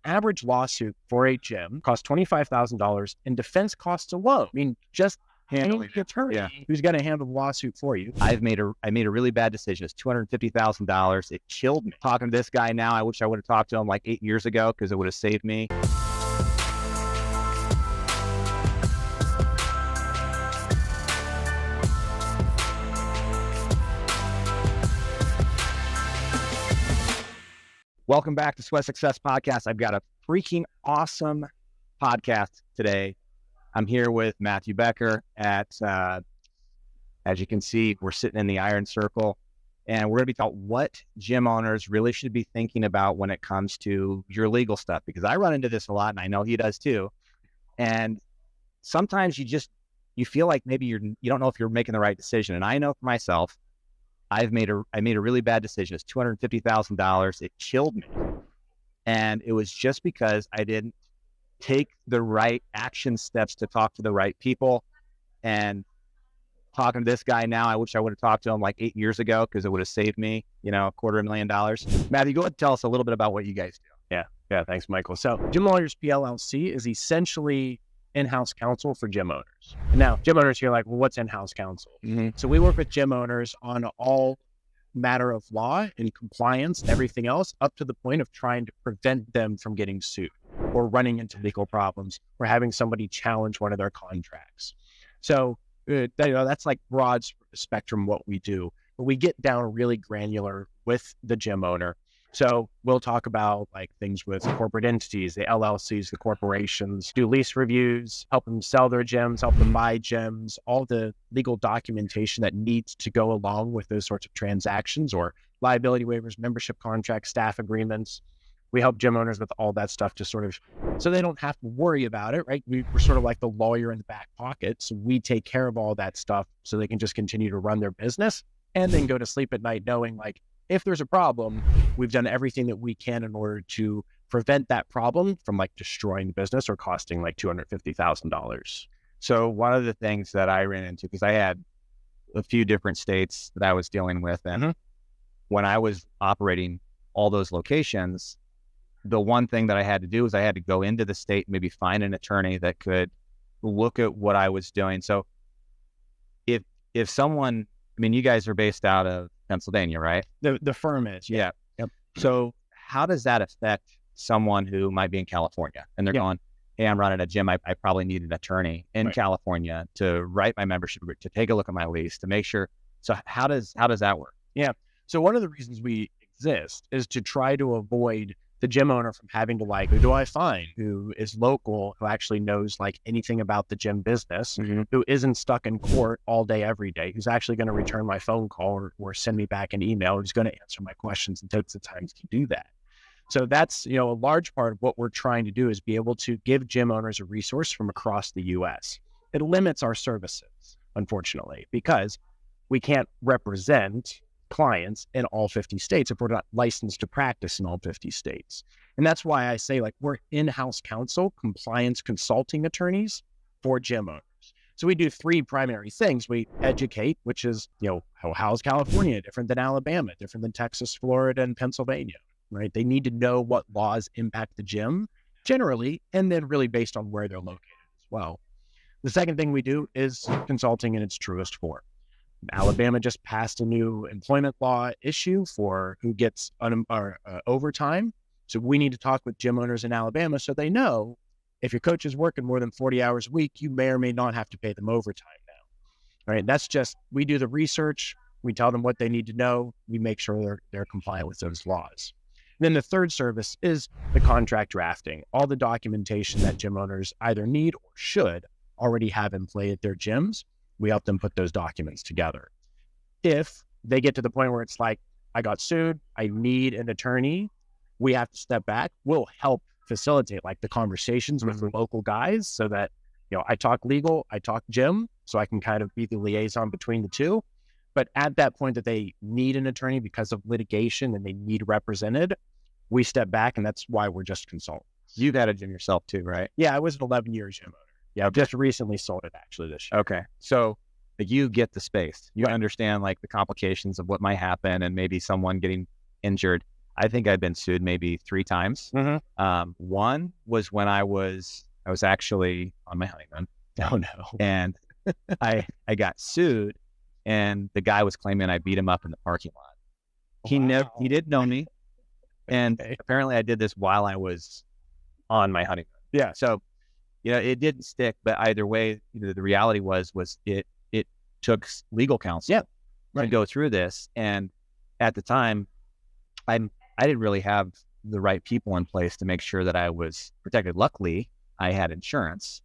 average lawsuit for a gym costs $25,000 in defense costs alone. I mean, just handling the attorney who's going to handle the lawsuit for you. I made a really bad decision. It's $250,000. It killed me. Talking to this guy now, I wish I would have talked to him like 8 years ago because it would have saved me. Welcome back to Sweat Success Podcast. I've got a freaking awesome podcast today. I'm here with Matthew Becker at, as you can see, we're sitting in the Iron Circle, and we're going to be talking what gym owners really should be thinking about when it comes to your legal stuff, because I run into this a lot, and I know he does too. And sometimes you feel like maybe you don't know if you're making the right decision. And I know for myself, I made a really bad decision. It's $250,000. It killed me. And it was just because I didn't take the right action steps to talk to the right people. And talking to this guy now, I wish I would have talked to him like 8 years ago because it would have saved me, $250,000. Matthew, go ahead and tell us a little bit about what you guys do. Yeah. Thanks, Michael. So Gym Owners PLLC is essentially in-house counsel for gym owners. Now, gym owners, you're like, well, what's in-house counsel? Mm-hmm. So we work with gym owners on all matter of law and compliance and everything else up to the point of trying to prevent them from getting sued or running into legal problems or having somebody challenge one of their contracts. So that's like broad spectrum what we do, but we get down really granular with the gym owner. So we'll talk about like things with corporate entities, the LLCs, the corporations, do lease reviews, help them sell their gyms, help them buy gyms, all the legal documentation that needs to go along with those sorts of transactions, or liability waivers, membership contracts, staff agreements. We help gym owners with all that stuff to sort of, so they don't have to worry about it, right? We're sort of like the lawyer in the back pocket. So we take care of all that stuff so they can just continue to run their business and then go to sleep at night knowing like, if there's a problem, we've done everything that we can in order to prevent that problem from like destroying the business or costing like $250,000. So one of the things that I ran into, because I had a few different states that I was dealing with, and when I was operating all those locations, the one thing that I had to do is I had to go into the state, maybe find an attorney that could look at what I was doing. So if someone, I mean, you guys are based out of Pennsylvania, right? The firm is, yeah. Yep. So how does that affect someone who might be in California and they're going, hey, I'm running a gym. I probably need an attorney in California to write my membership, to take a look at my lease, to make sure. So how does that work? Yeah. So one of the reasons we exist is to try to avoid the gym owner from having to like, who do I find who is local, who actually knows like anything about the gym business, who isn't stuck in court all day, every day, who's actually going to return my phone call or send me back an email, who's going to answer my questions and takes the time to do that. So that's, a large part of what we're trying to do is be able to give gym owners a resource from across the US. It limits our services, unfortunately, because we can't represent clients in all 50 states if we're not licensed to practice in all 50 states. And that's why I say like we're in-house counsel, compliance consulting attorneys for gym owners. So we do three primary things. We educate, which is, how's California different than Alabama, different than Texas, Florida, and Pennsylvania, right? They need to know what laws impact the gym generally, and then really based on where they're located as well. The second thing we do is consulting in its truest form. Alabama just passed a new employment law issue for who gets overtime. So we need to talk with gym owners in Alabama so they know if your coach is working more than 40 hours a week, you may or may not have to pay them overtime now. All right. That's just, we do the research. We tell them what they need to know. We make sure they're compliant with those laws. And then the third service is the contract drafting, all the documentation that gym owners either need or should already have in play at their gyms. We help them put those documents together. If they get to the point where it's like, I got sued, I need an attorney, we have to step back. We'll help facilitate like the conversations with the local guys so that, I talk legal, I talk gym, so I can kind of be the liaison between the two. But at that point that they need an attorney because of litigation and they need represented, we step back, and that's why we're just consultants. You've had a gym yourself too, right? Yeah, I was an 11-year gym owner. Yeah, just recently sold it actually this year. Okay. So you get the space. You understand like the complications of what might happen and maybe someone getting injured. I think I've been sued maybe 3 times. One was when I was actually on my honeymoon. Oh no. And I got sued, and the guy was claiming I beat him up in the parking lot. He didn't know me, and apparently I did this while I was on my honeymoon. Yeah. So, it didn't stick, but either way, the reality was it took legal counsel to go through this. And at the time, I didn't really have the right people in place to make sure that I was protected. Luckily, I had insurance,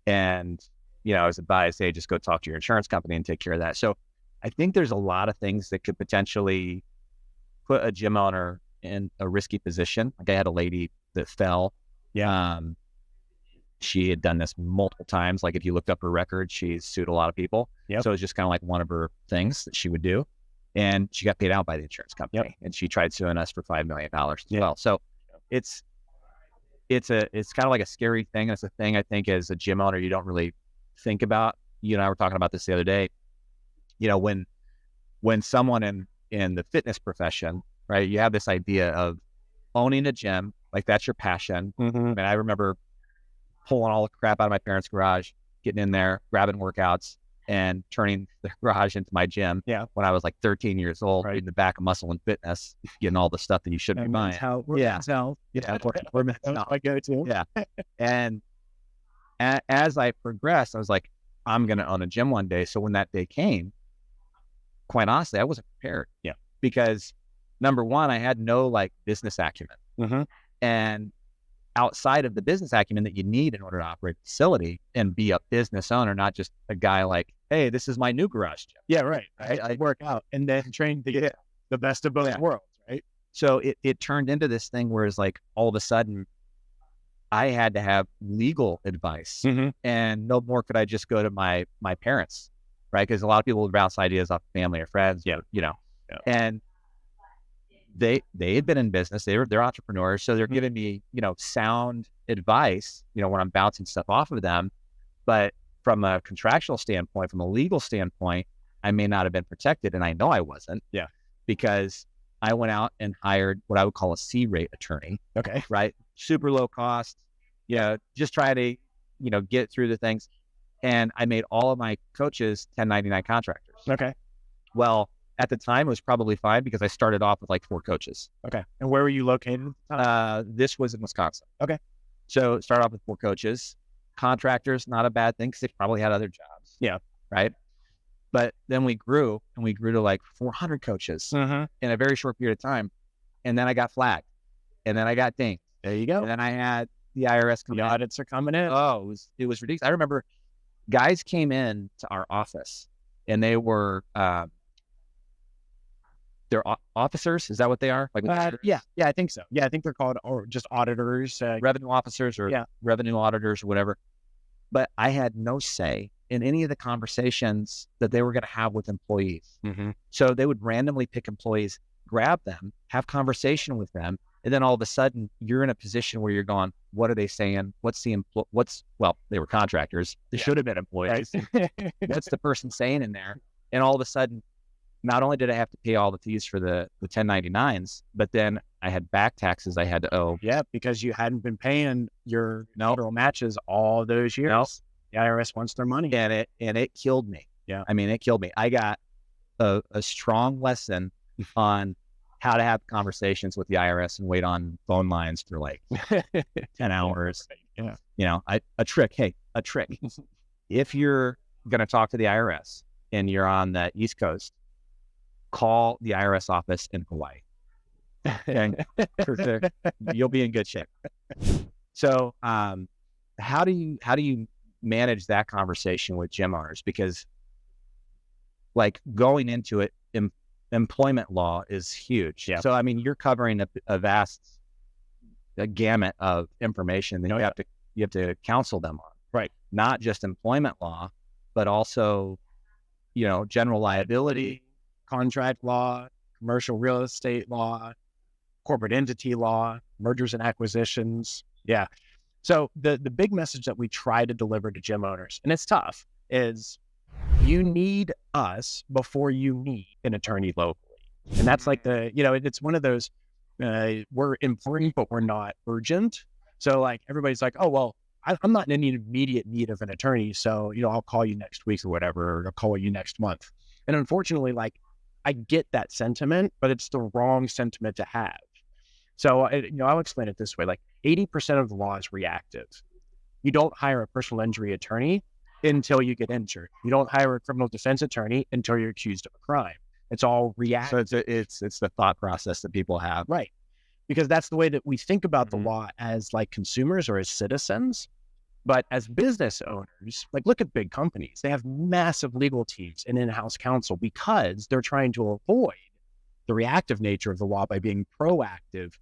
and I was advised, hey, just go talk to your insurance company and take care of that. So I think there's a lot of things that could potentially put a gym owner in a risky position. Like I had a lady that fell. Yeah. She had done this multiple times. Like if you looked up her record, she's sued a lot of people. Yep. So it's just kind of like one of her things that she would do. And she got paid out by the insurance company. Yep. And she tried suing us for $5 million as well. So it's kind of like a scary thing. It's a thing I think as a gym owner, you don't really think about. You and I were talking about this the other day. When someone in the fitness profession, right, you have this idea of owning a gym, like that's your passion. And I remember pulling all the crap out of my parents' garage, getting in there, grabbing workouts, and turning the garage into my gym. Yeah. When I was like 13 years old, in the back of Muscle and Fitness, getting all the stuff that you shouldn't be buying. We're men's health. I go to. Yeah. And as I progressed, I was like, I'm going to own a gym one day. So when that day came, quite honestly, I wasn't prepared. Yeah. Because number one, I had no like business acumen. And outside of the business acumen that you need in order to operate a facility and be a business owner, not just a guy like, hey, this is my new garage gym. Yeah, right. I work out and then train to get the best of both worlds, right? So it turned into this thing where it's like all of a sudden I had to have legal advice, and no more could I just go to my parents, right? Because a lot of people would bounce ideas off family or friends, and they had been in business. They're entrepreneurs. So they're giving me, sound advice, when I'm bouncing stuff off of them. But from a contractual standpoint, from a legal standpoint, I may not have been protected. And I know I wasn't. Yeah. Because I went out and hired what I would call a C-rate attorney. Okay. Right. Super low cost, just try to, get through the things. And I made all of my coaches 1099 contractors. Okay. Well, at the time, it was probably fine because I started off with like 4 coaches. Okay. And where were you located? This was in Wisconsin. Okay. So start off with 4 coaches. Contractors, not a bad thing because they probably had other jobs. Yeah. Right. But then we grew to like 400 coaches in a very short period of time. And then I got flagged. And then I got dinged. There you go. And then I had the IRS come in. The audits are coming in. Oh, it was ridiculous. I remember guys came in to our office and they were, they're officers. Is that what they are? Like, yeah, I think so. Yeah, I think they're called or just auditors, revenue officers or revenue auditors or whatever. But I had no say in any of the conversations that they were going to have with employees. So they would randomly pick employees, grab them, have conversation with them. And then all of a sudden you're in a position where you're going, what are they saying? Well, they were contractors. They should have been employees. Right. What's the person saying in there? And all of a sudden, not only did I have to pay all the fees for the 1099s, but then I had back taxes I had to owe. Yeah, because you hadn't been paying your federal matches all those years. Nope. The IRS wants their money. And it killed me. Yeah. I mean, it killed me. I got a strong lesson on how to have conversations with the IRS and wait on phone lines for like 10 hours. Yeah. A trick. If you're going to talk to the IRS and you're on the East Coast, call the IRS office in Hawaii. And you'll be in good shape. So, how do you manage that conversation with gym owners? Because like going into it, employment law is huge. Yeah. So, I mean, you're covering a vast gamut of information that you have to counsel them on. Right. Not just employment law, but also, general liability, contract law, commercial real estate law, corporate entity law, mergers and acquisitions. Yeah. So the big message that we try to deliver to gym owners, and it's tough, is you need us before you need an attorney locally. And that's like it's one of those we're important, but we're not urgent. So like everybody's like, oh, well, I'm not in any immediate need of an attorney. So, I'll call you next week or whatever, or I'll call you next month. And unfortunately, like I get that sentiment, but it's the wrong sentiment to have. So, I'll explain it this way, like 80% of the law is reactive. You don't hire a personal injury attorney until you get injured. You don't hire a criminal defense attorney until you're accused of a crime. It's all reactive. So it's the thought process that people have. Right. Because that's the way that we think about the law as like consumers or as citizens. But as business owners, like look at big companies, they have massive legal teams and in-house counsel because they're trying to avoid the reactive nature of the law by being proactive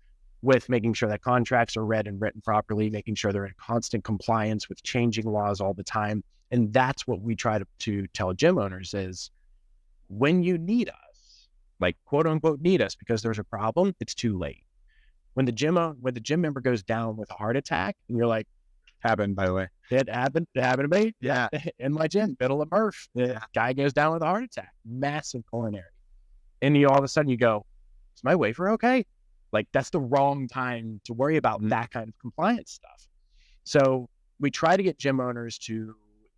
with making sure that contracts are read and written properly, making sure they're in constant compliance with changing laws all the time. And that's what we try to tell gym owners is when you need us, like quote unquote need us because there's a problem, it's too late. When the gym member goes down with a heart attack and you're like, Happened, by the way. it happened to me. Yeah. In my gym, middle of Murph, the guy goes down with a heart attack, massive coronary. And all of a sudden you go, is my waiver okay? Like that's the wrong time to worry about that kind of compliance stuff. So we try to get gym owners to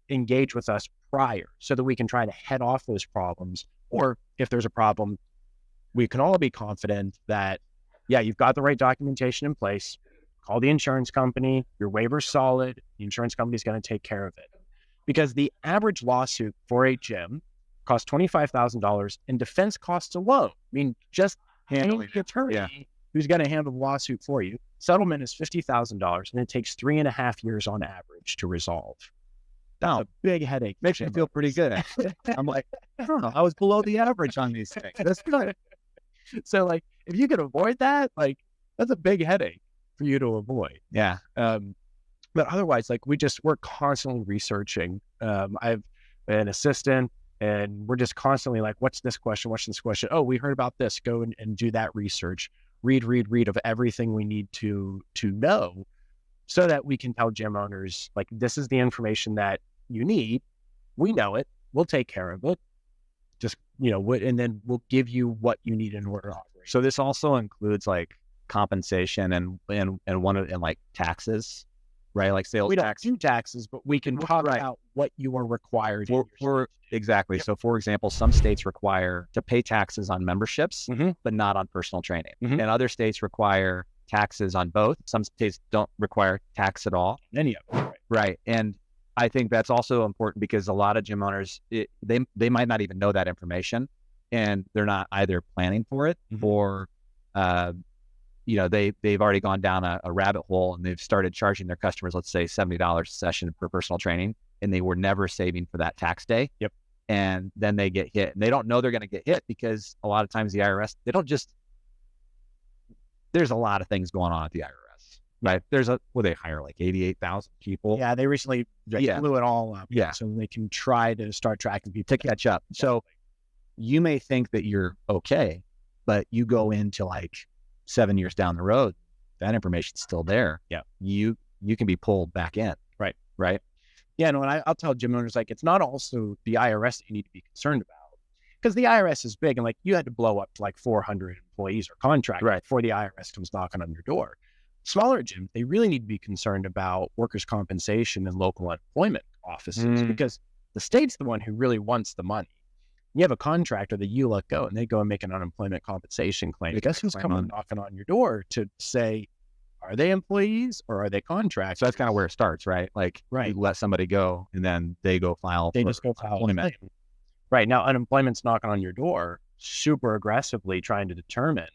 engage with us prior so that we can try to head off those problems. Or if there's a problem, we can all be confident that, yeah, you've got the right documentation in place. Call the insurance company, your waiver's solid, the insurance company's going to take care of it. Because the average lawsuit for a gym costs $25,000 in defense costs alone. I mean, just handling the attorney who's going to handle the lawsuit for you. Settlement is $50,000 and it takes 3.5 years on average to resolve. That's a big headache. Makes me feel pretty good. I'm like, I was below the average on these things. That's good. So like, if you could avoid that, like that's a big headache for you to avoid. Yeah. But otherwise, like we're constantly researching. I've an assistant and we're just constantly like, what's this question? What's this question? Oh, we heard about this. Go and do that research. Read of everything we need to know so that we can tell gym owners, like, this is the information that you need. We know it. We'll take care of it. Just, and then we'll give you what you need in order to operate. So this also includes like compensation and like taxes, right? Like sales tax. We don't do taxes, but we can talk about what you are required. Exactly. Yep. So for example, some states require to pay taxes on memberships, but not on personal training. And other states require taxes on both. Some states don't require tax at all. Any of them. Right. And I think that's also important because a lot of gym owners, they might not even know that information and they're not either planning for it or, they've already gone down a rabbit hole and they've started charging their customers, let's say $70 a session for personal training, and they were never saving for that tax day. Yep. And then they get hit and they don't know they're going to get hit because a lot of times the IRS, there's a lot of things going on at the IRS, right? They hire like 88,000 people. Yeah. They recently blew it all up. Yeah. So they can try to start tracking people to catch up. So you may think that you're okay, but you go into like 7 years down the road, that information's still there. Yeah. You can be pulled back in. Right. Yeah. No, and I'll tell gym owners, like, it's not also the IRS that you need to be concerned about because the IRS is big and like you had to blow up to like 400 employees or contractors before the IRS comes knocking on your door. Smaller gyms, they really need to be concerned about workers' compensation and local unemployment offices because the state's the one who really wants the money. You have a contractor that you let go and they go and make an unemployment compensation claim. Guess who's coming knocking on your door to say, are they employees or are they contracts? So that's kind of where it starts, right? Like you let somebody go and then they go file. They just go file unemployment. Right. Now, unemployment's knocking on your door super aggressively trying to determine,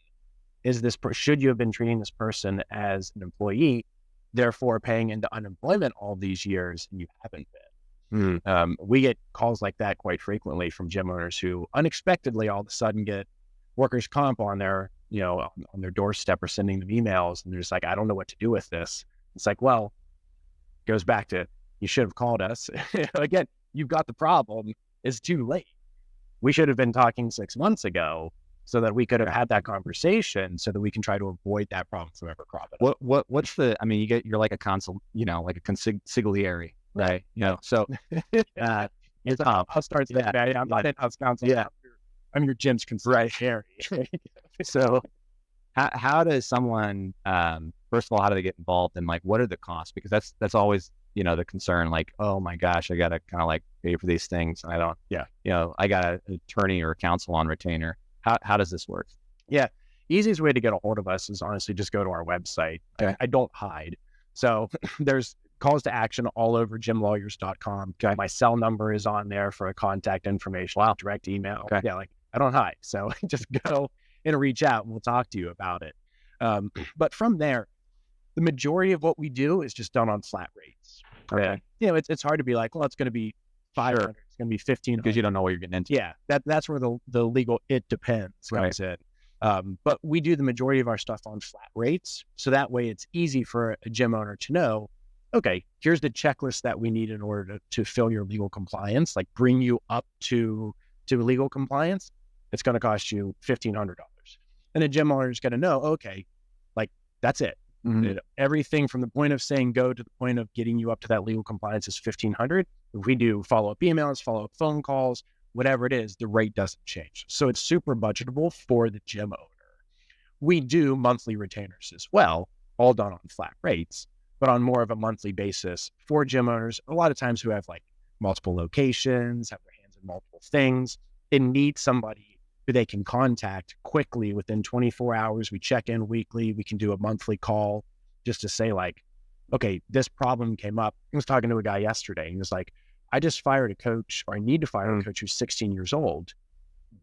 should you have been treating this person as an employee, therefore paying into unemployment all these years and you haven't been? We get calls like that quite frequently from gym owners who unexpectedly all of a sudden get workers' comp on their doorstep or sending them emails. And they're just like, I don't know what to do with this. It's like, well, it goes back to, you should have called us. Again, you've got the problem. It's too late. We should have been talking 6 months ago so that we could have had that conversation so that we can try to avoid that problem from ever cropping up. What's you're like a counsel, like a consigliere. Right. So I'll start that. I'm not in-house counsel. Yeah. I'm your gym's consigliere. So How does someone, first of all, how do they get involved, and like, what are the costs? Because that's always, the concern, like, oh my gosh, I got to kind of like pay for these things. And I don't, I got an attorney or a counsel on retainer. How does this work? Yeah. Easiest way to get a hold of us is honestly just go to our website. Okay. I don't hide. So there's calls to action all over gymlawyers.com. Okay. My cell number is on there for contact information, direct email. Okay. Yeah, like I don't hide. So just go and reach out and we'll talk to you about it. But from there, the majority of what we do is just done on flat rates. Okay. It's hard to be like, well, it's going to be 500, it's going to be 1,500. Because you don't know what you're getting into. Yeah, that's where the legal it depends comes in. But we do the majority of our stuff on flat rates. So that way it's easy for a gym owner to know, okay, here's the checklist that we need in order to fill your legal compliance, like bring you up to legal compliance. It's going to cost you $1,500. And a gym owner is going to know, okay, like that's it. Mm-hmm. Everything from the point of saying go to the point of getting you up to that legal compliance is $1,500. If we do follow-up emails, follow-up phone calls, whatever it is, the rate doesn't change. So it's super budgetable for the gym owner. We do monthly retainers as well, all done on flat rates, but on more of a monthly basis for gym owners, a lot of times who have like multiple locations, have their hands in multiple things, and need somebody who they can contact quickly within 24 hours. We check in weekly. We can do a monthly call just to say like, okay, this problem came up. I was talking to a guy yesterday and he was like, I just fired a coach, or I need to fire a coach who's 16 years old.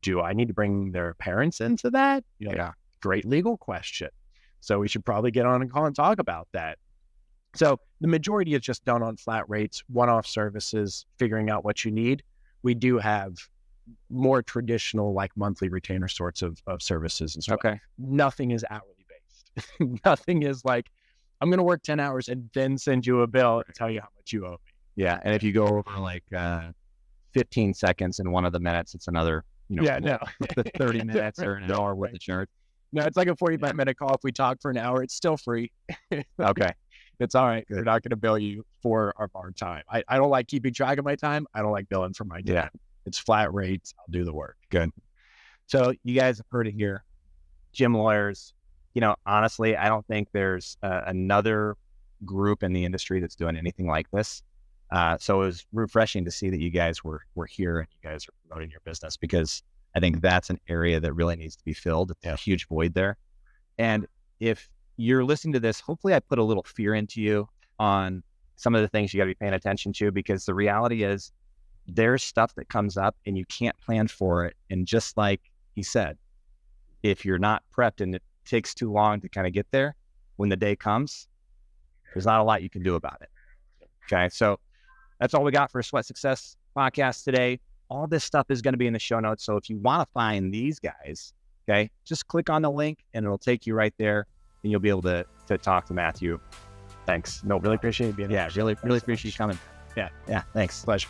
Do I need to bring their parents into that? Yeah. Great legal question. So we should probably get on a call and talk about that. So the majority is just done on flat rates, one-off services, figuring out what you need. We do have more traditional, like monthly retainer sorts of services as well. Okay. Nothing is hourly based. Nothing is like, I'm going to work 10 hours and then send you a bill and tell you how much you owe me. Yeah. And if you go over like 15 seconds in one of the minutes, it's another, the 30 minutes or an hour worth of charge. No, it's like a 45-minute call. If we talk for an hour, it's still free. Okay. It's all right. Good. We're not going to bill you for our time. I don't like keeping track of my time. I don't like billing for my time. Yeah. It's flat rates. I'll do the work. Good. So you guys have heard it here. Gym lawyers, honestly, I don't think there's another group in the industry that's doing anything like this. So it was refreshing to see that you guys were here and you guys are promoting your business, because I think that's an area that really needs to be filled. It's a huge void there. And if you're listening to this, hopefully I put a little fear into you on some of the things you got to be paying attention to, because the reality is there's stuff that comes up and you can't plan for it. And just like he said, if you're not prepped and it takes too long to kind of get there, when the day comes, there's not a lot you can do about it. Okay. So that's all we got for a Sweat Success podcast today. All this stuff is going to be in the show notes. So if you want to find these guys, okay, just click on the link and it'll take you right there and you'll be able to talk to Matthew. Thanks. No, really appreciate you being here. Yeah, really appreciate you coming. Yeah. Thanks. Pleasure.